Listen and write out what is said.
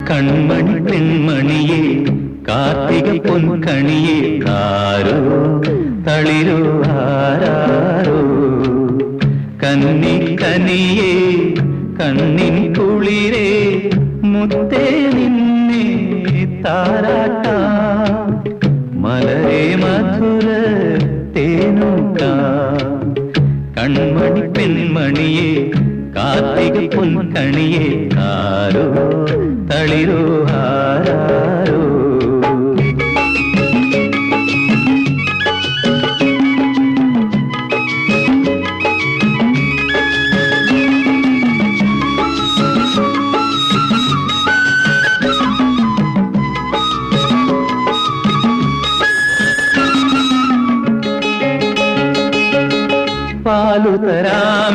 കൺമണി പെൺമണിയെ കാർത്തിക പൊൻകണിയെ ആരോ തളിരോ ആരാരോ കന്നി കനിയെ കണ്ണിൻ കുളിരേ മുത്തേ നിന്നെ താരാട്ടാ മലരെ മധുര തേനൂട്ടാ കൺമണി പെൺമണിയെ കാർത്തിക പൊൻകണിയെ ആരോ തളിരോ ആരാരോ പാലു തരാം